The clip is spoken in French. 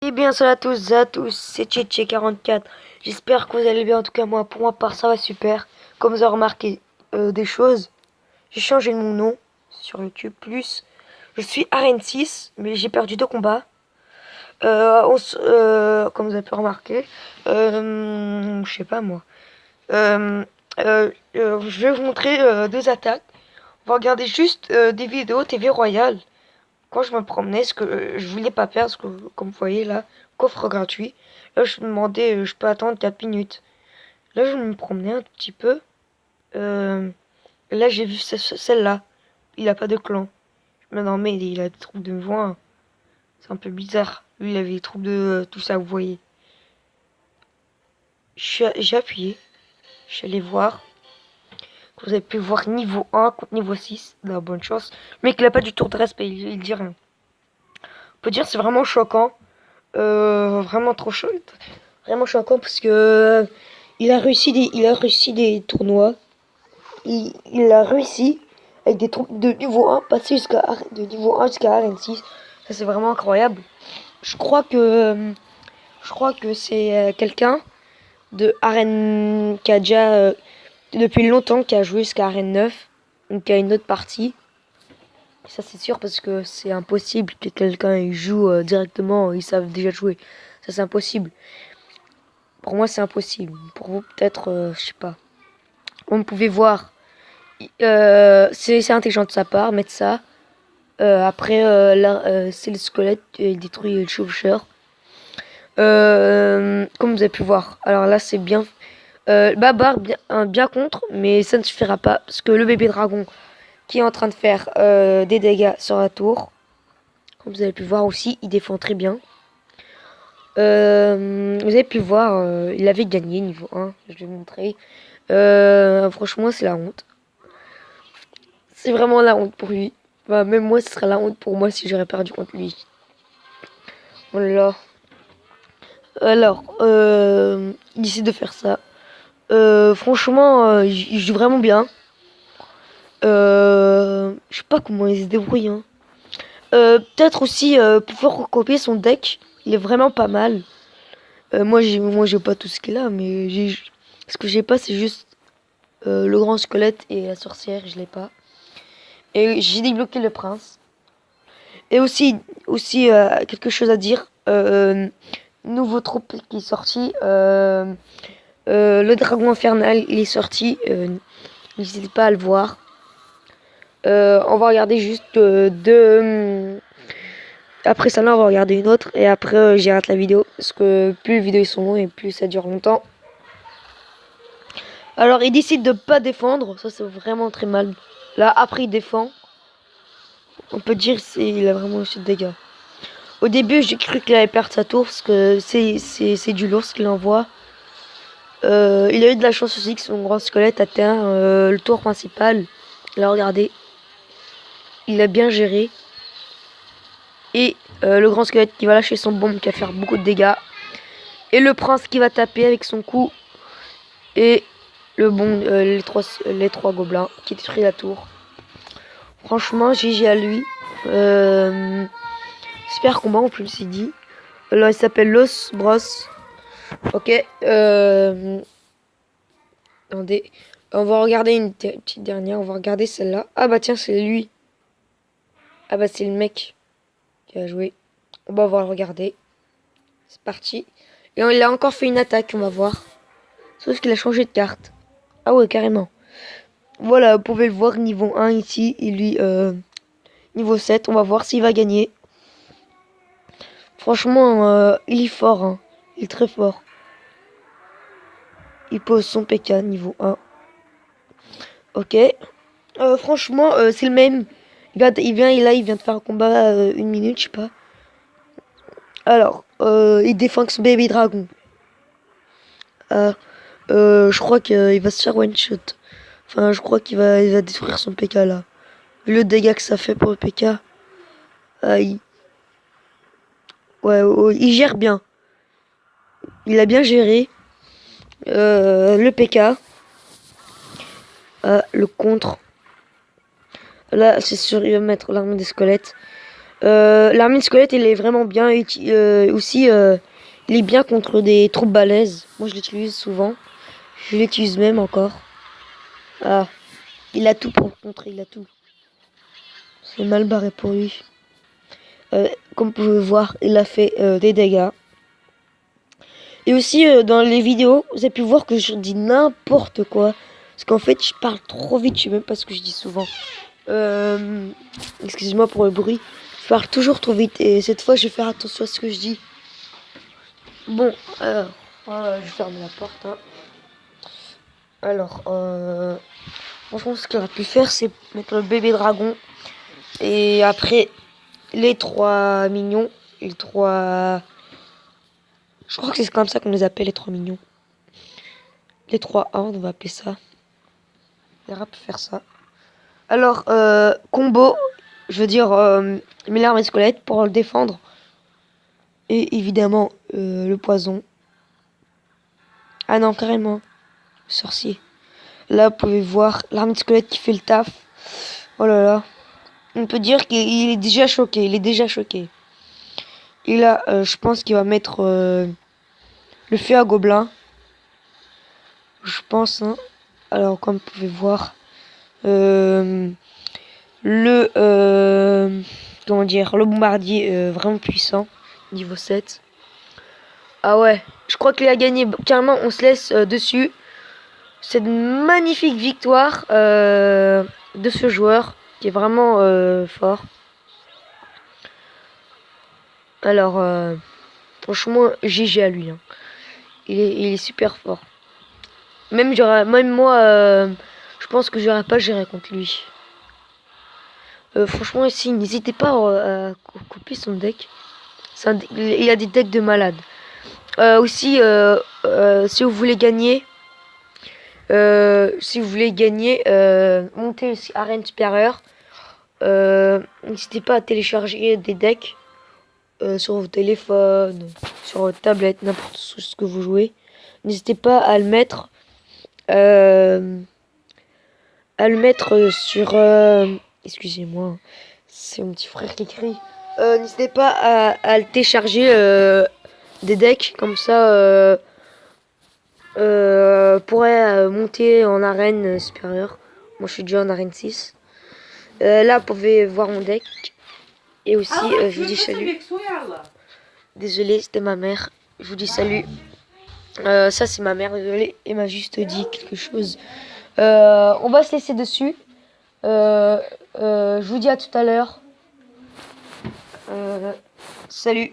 Eh bien, salut à tous, c'est Tchétché44. J'espère que vous allez bien. En tout cas, moi, pour ma part, ça va super. Comme vous avez remarqué des choses, j'ai changé mon nom sur YouTube. Je suis Arène 6, mais j'ai perdu 2 combats. Comme vous avez pu remarquer, je sais pas moi. Je vais vous montrer 2 attaques. On va regarder juste des vidéos TV Royale. Quand je me promenais, ce que je voulais pas perdre, parce que comme vous voyez là, coffre gratuit. Là, je me demandais, je peux attendre 4 minutes. Là, je me promenais un petit peu. Euh, Là, j'ai vu celle-là. Il a pas de clan. Mais non, mais il a des troupes de niveau 1. C'est un peu bizarre. Lui, il avait des troupes de tout ça, vous voyez. J'ai appuyé. Je suis allé voir. Vous avez pu voir niveau 1 contre niveau 6. La bonne chance. Le mec, il a pas du tout de respect. Il dit rien. On peut dire c'est vraiment choquant. Vraiment trop chaud. Vraiment choquant parce que il a réussi des tournois. Il a réussi avec des troupes de niveau 1 passer de niveau 1 jusqu'à Arène 6. Ça c'est vraiment incroyable. Je crois que je crois que c'est quelqu'un de Arène qui a déjà depuis longtemps qui a joué jusqu'à Arène 9, donc qui a une autre partie. Ça c'est sûr parce que c'est impossible que quelqu'un joue directement, ils savent déjà jouer. Ça c'est impossible. Pour moi c'est impossible. Pour vous peut-être, je sais pas. On pouvait voir. C'est intelligent de sa part, mettre ça. Après, c'est le squelette, il détruit le chevaucheur. Comme vous avez pu voir. Alors là c'est bien. Babar bien contre, mais ça ne suffira pas parce que le bébé dragon qui est en train de faire des dégâts sur la tour. Comme vous avez pu voir aussi, il défend très bien. Vous avez pu voir, il avait gagné niveau 1, je vais vous montrer. Franchement, c'est la honte. C'est vraiment la honte pour lui. Enfin, même moi, ce serait la honte pour moi si j'aurais perdu contre lui. Voilà. Alors, il décide de faire ça. Franchement, il joue vraiment bien. Je sais pas comment il se débrouille. Hein. Peut-être aussi pouvoir recopier son deck. Il est vraiment pas mal. Moi j'ai pas tout ce qu'il a, mais ce que j'ai pas, c'est juste le grand squelette et la sorcière. Je l'ai pas. Et j'ai débloqué le prince. Et aussi quelque chose à dire. Nouveau troupe qui est sorti. Le dragon infernal, il est sorti. N'hésitez pas à le voir. On va regarder juste deux. Après ça, là, on va regarder une autre. Et après, j'arrête la vidéo. Parce que plus les vidéos sont longues et plus ça dure longtemps. Alors, il décide de pas défendre. Ça, c'est vraiment très mal. Là, après, il défend. On peut dire qu'il a vraiment reçu de dégâts. Au début, j'ai cru qu'il allait perdre sa tour. Parce que c'est du lourd ce qu'il envoie. Il a eu de la chance aussi que son grand squelette atteint le tour principal. Là, regardez. Il a bien géré. Et le grand squelette qui va lâcher son bombe qui va faire beaucoup de dégâts. Et le prince qui va taper avec son coup. Et les trois gobelins qui détruisent la tour. Franchement, GG à lui. Super combat en plus, il dit. Alors, il s'appelle Los Bros. Ok. Attendez. On va regarder une petite dernière. On va regarder celle-là. Ah bah tiens, c'est lui. Ah bah c'est le mec qui a joué. On va le regarder. C'est parti. Et il a encore fait une attaque, on va voir. Sauf qu'il a changé de carte. Ah ouais, carrément. Voilà, vous pouvez le voir, niveau 1 ici. Et lui, niveau 7. On va voir s'il va gagner. Franchement, il est fort. Hein. Il est très fort. Il pose son PK, niveau 1. Ok. Franchement, c'est le même. Il vient de faire un combat 1 minute, je sais pas. Alors, il défend avec son baby dragon. Je crois qu'il va se faire one shot. Enfin, je crois il va détruire son PK là. Vu le dégât que ça fait pour le PK. Aïe. Ouais, il gère bien. Il a bien géré. Le PK. Le contre. Là, c'est sûr, il va mettre l'armée des squelettes. L'armée de squelette, il est vraiment bien. Aussi, il est bien contre des troupes balèzes. Moi, je l'utilise souvent. Je l'utilise même encore. Ah, il a tout pour contrer, il a tout. C'est mal barré pour lui. Comme vous pouvez voir, il a fait des dégâts. Et aussi, dans les vidéos, vous avez pu voir que je dis n'importe quoi. Parce qu'en fait, je parle trop vite, je sais même pas ce que je dis souvent. Excusez-moi pour le bruit. Je parle toujours trop vite et cette fois, je vais faire attention à ce que je dis. Bon, alors, je ferme la porte. Hein. Alors, franchement, ce qu'il aurait pu faire, c'est mettre le bébé dragon. Et après, les 3 mignons. Les 3... Je crois que c'est comme ça qu'on les appelle, les 3 mignons. Les 3 hordes, on va appeler ça. Il aurait pu faire ça. Alors, combo, je veux dire, mes larmes et squelettes pour le défendre. Et évidemment, le poison. Ah non, carrément. Sorcier. Là, vous pouvez voir l'armée de squelette qui fait le taf. Oh là là. On peut dire qu'il est déjà choqué. Il est déjà choqué. Et là, je pense qu'il va mettre le feu à gobelin. Je pense. Hein. Alors, comme vous pouvez voir, comment dire, le bombardier vraiment puissant. Niveau 7. Ah ouais. Je crois qu'il a gagné. Carrément, on se laisse dessus. Cette magnifique victoire de ce joueur qui est vraiment fort. Alors, franchement, GG à lui. Hein. Il est super fort. Même moi, je pense que j'aurais pas géré contre lui. Franchement, ici, n'hésitez pas à copier son deck. Il a des decks de malade. Aussi, si vous voulez gagner, monter arène supérieure. N'hésitez pas à télécharger des decks sur vos téléphones, sur votre tablette, n'importe ce que vous jouez. N'hésitez pas à le mettre, sur. Excusez-moi, c'est mon petit frère qui crie. N'hésitez pas à le télécharger des decks comme ça. Pourrait monter en arène supérieure. Moi, je suis déjà en arène 6. Là, vous pouvez voir mon deck. Et aussi, je vous dis salut. Désolé, c'était ma mère. Je vous dis salut. Ça, c'est ma mère, désolé. Elle m'a juste dit quelque chose. On va se laisser dessus. Je vous dis à tout à l'heure. Salut.